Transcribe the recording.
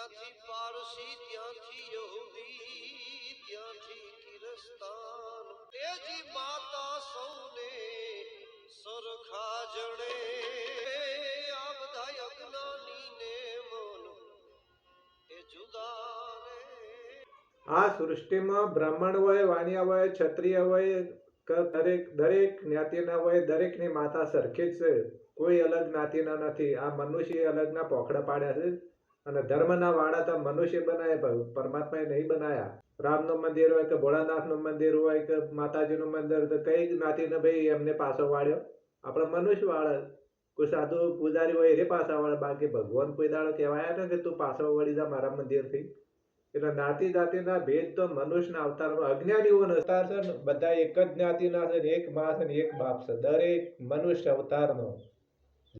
ત્યાંથી પારસી, ત્યાંથી યહૂદી, ત્યાંથી કિરસ્તાન, તેજી માતા સૌને સરખા જડે. આ બધા અજ્ઞાનીને મન એ જુદા રે. આ સૃષ્ટિમાં બ્રાહ્મણ હોય, વાણિયા હોય, ક્ષત્રિય હોય, દરેક જ્ઞાતિના હોય, દરેકની માતા સરખી જ છે. કોઈ અલગ જ્ઞાતિના નથી. આ મનુષ્ય અલગના પોખડા પાડ્યા છે અને ધર્મના વાળા તો મનુષ્ય બનાવ્યા, પરમાત્માએ નહીં બનાવ્યા. રામનું મંદિર હોય કે ભોળાનાથનું મંદિર હોય કે માતાજીનું મંદિર, તો કઈ જ્ઞાતિને ભાઈ એમને પાછો વાળ્યો? આપણે મનુષ્ય વાળે. કોઈ સાધુ પૂજારી હોય એ પાછા વાળે. બાકી ભગવાન કોઈ દાડો કહેવાય ને કે તું પાછો વળી જા મારા મંદિરથી. એટલે જ્ઞાતિ જાતિના ભેદ તો મનુષ્યના અવતારમાં અજ્ઞાનીઓનો અવતાર છે ને. બધા એક જ જ્ઞાતિના છે, એક મા છે ને એક બાપ છે દરેક મનુષ્ય અવતારનો.